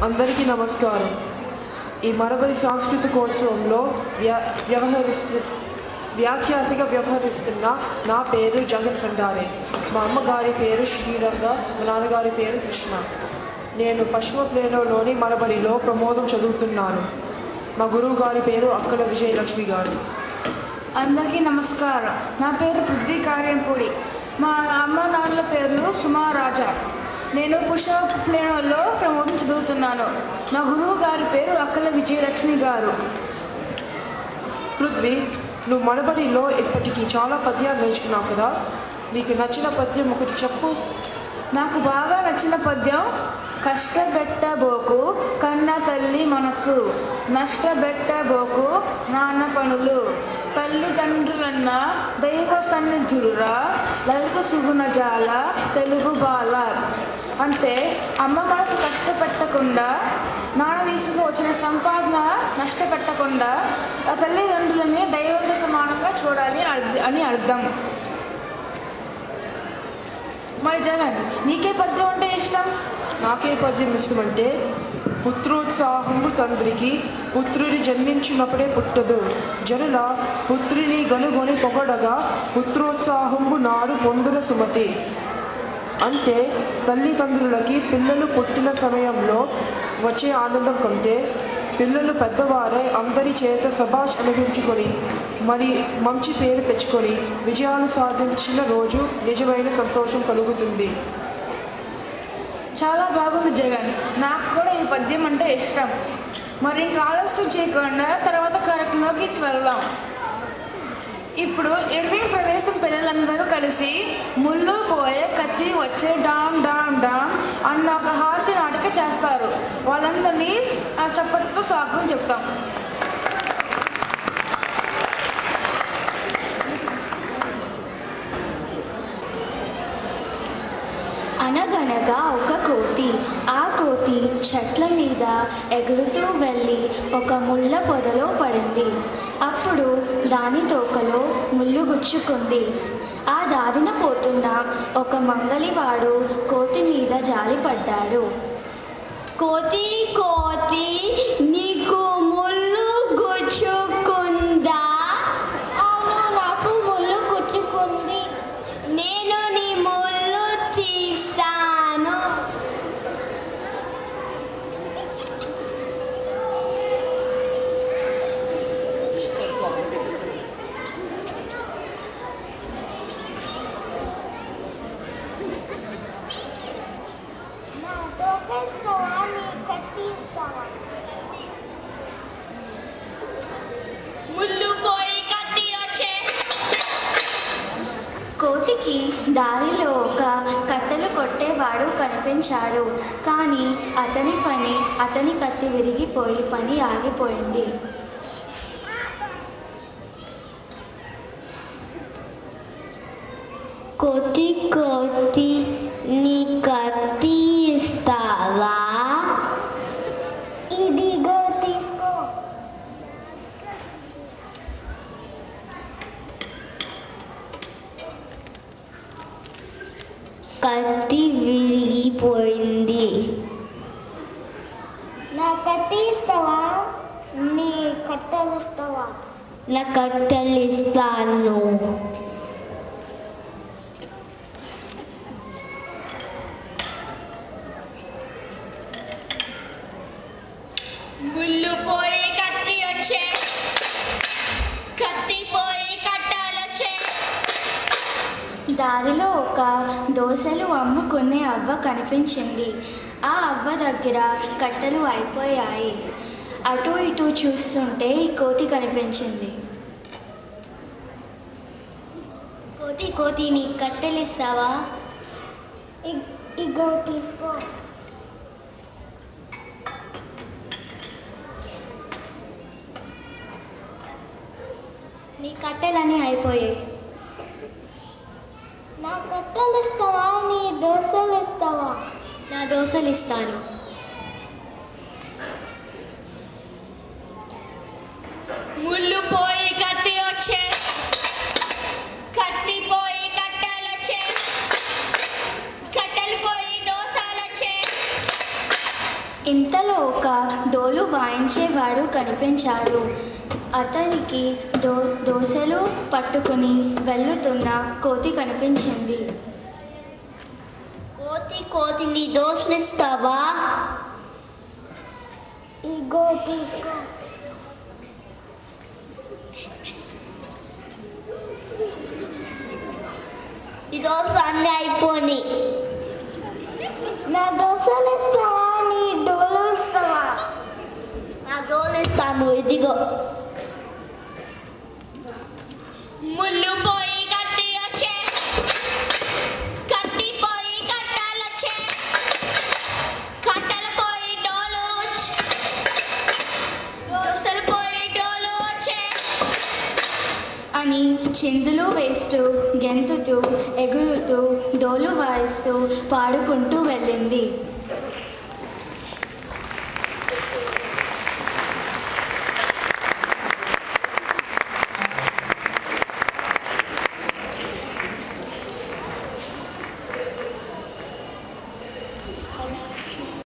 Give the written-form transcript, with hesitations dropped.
అందరికీ నమస్కారం. ఈ మనబడి సాంస్కృతికోత్సవంలో వ్యాఖ్యాతగా వ్యవహరిస్తున్న నా పేరు జగన్ కండారే. మా అమ్మగారి పేరు శ్రీరంగ, మా నాన్నగారి పేరు కృష్ణ. నేను పశ్చిమ ప్లేనోలోని మనబడిలో ప్రమోదం చదువుతున్నాను. మా గురువు గారి పేరు అక్కల విజయలక్ష్మి గారు. అందరికీ నమస్కారం. నా పేరు పృథ్వీ కార్యంపూడి. మా అమ్మ నాన్నల పేర్లు సుమారాజా. నేను పశ్చిమ ప్లేనోలో ప్రమోదం చదువుతున్నాను. మా గురువు గారి పేరు అక్కల విజయలక్ష్మి గారు. పృథ్వీ, నువ్వు మనబడిలో ఇప్పటికీ చాలా పద్యాలు నేర్చుకున్నావు కదా, నీకు నచ్చిన పద్యం ఒకటి చెప్పు. నాకు బాగా నచ్చిన పద్యం కష్టపెట్టబోకు కన్న తల్లి మనసు, నష్టపెట్టబోకు నాన్న పనులు, తల్లిదండ్రులన్న దైవ సన్నిధులురా, లలిత సుగుణ జాల తెలుగు బాల. అంటే అమ్మ మనసు కష్టపెట్టకుండా, నాన్న తీసుకు వచ్చిన సంపాదన నష్టపెట్టకుండా ఆ తల్లిదండ్రులని దైవంతో సమానంగా చూడాలి అని అర్థం. మరి జగన్, నీకే పద్యం అంటే ఇష్టం? నాకే పద్యం ఇష్టమంటే, పుత్రోత్సాహము తండ్రికి పుత్రుడి జన్మించినప్పుడే పుట్టదు, జనుల పుత్రుని గనుగొని పొగడగా పుత్రోత్సాహంబు నాడు పొందుల సుమతి. అంటే తల్లిదండ్రులకి పిల్లలు పుట్టిన సమయంలో వచ్చే ఆనందం కంటే పిల్లలు పెద్దవారై అందరి చేత శభాష్ అనిపించుకొని మరి మంచి పేరు తెచ్చుకొని విజయాలు సాధించిన రోజు నిజమైన సంతోషం కలుగుతుంది. చాలా బాగుంది జగన్. నాకు కూడా ఈ పద్యం అంటే ఇష్టం. మరి ఇంకా ఆలస్యం చేయకుండా తర్వాత కార్యక్రమంలోకి వెళ్దాం. ఇప్పుడు ఇర్వింగ్ ప్రవేశం పిల్లలందరూ కలిసి ముళ్ళు పోయే కత్తి వచ్చే డామ్ డామ్ డామ్ అన్న ఒక హాస్య నాటిక చేస్తారు. వాళ్ళందరినీ ఆ చప్పట్లతో స్వాగతం చెప్తాం. అనగనగా ఒక కోతి. ఆ కోతి చెట్ల మీద ఎగురుతూ వెళ్ళి ఒక ముళ్ళ పొదలో పడింది. అప్పుడు దాని తోకలో ముళ్ళు గుచ్చుకుంది. ఆ దారిన పోతున్న ఒక మంగలివాడు కోతి మీద జాలిపడ్డాడు. కోతి కోతి, నీకు ముళ్ళు గుచ్చుకుందా? అవును, నాకు ముళ్ళు గుచ్చుకుంది. నేను నీ ముళ్ళు తీస్తాను. నా తోకేస్తావా, నీ కట్టి ఇస్తావా? ముళ్ళు పోయి కట్టి వచ్చే. కోతికి దారిలో ఒక కట్టెలు కొట్టేవాడు కనిపించాడు. కానీ అతని కత్తి విరిగిపోయి పని ఆగిపోయింది. కోతి కోతి, నీ కత్తి ఇస్తావా? ఇదిగో తీసుకో. కత్తి విరిగిపోయింది. నా కత్తి ఇస్తావా? నీ కట్టెలు ఇస్తావా? నా కట్టెలు ఇస్తాను. ముళ్ళు పోయి కత్తి వచ్చే, కత్తి పోయి కట్టాలొచ్చే. దారిలో ఒక దోసెలు అమ్ముకునే అవ్వ కనిపించింది. ఆ అవ్వ దగ్గర కట్టెలు అయిపోయాయి. అటు ఇటు చూస్తుంటే కోతి కనిపించింది. కోతి కోతి, నీ కట్టెలు ఇస్తావా? ఇగో తీసుకో. నీ కట్టెలన్నీ అయిపోయాయి. నా కట్టెలు ఇస్తావా? నీ దోశలు ఇస్తావా? నా దోశలు ఇస్తాను. ముళ్ళు పోయి కత్తి వచ్చే, కత్తి పోయి కట్టెలు వచ్చే, కట్టెలు పోయి దోశలు వచ్చే. ఇంతలో ఒక డోలు వాయించేవాడు కనిపించాడు. అతనికి దోసెలు పట్టుకుని వెళ్తున్న కోతి కనిపించింది. కోతి నీ దోశలు ఇస్తావా? ఇగో తీసుకో. ఈ దోశ అన్నీ అయిపోయి. నా దోశలు ఇస్తావా? నీ డోలు ఇస్తావా? నా డోలు ఇస్తాను, ఇదిగో. ముళ్ళు పోయి కత్తి వచ్చే, కత్తి పోయి కట్టాలు వచ్చే, కట్టలు పోయి డోలు, దోసలు పోయి డోలు వచ్చే అని చిందులు వేస్తూ, గెంతుతూ, ఎగురుతూ, డోలు వాయిస్తూ, పాడుకుంటూ వెళ్ళింది.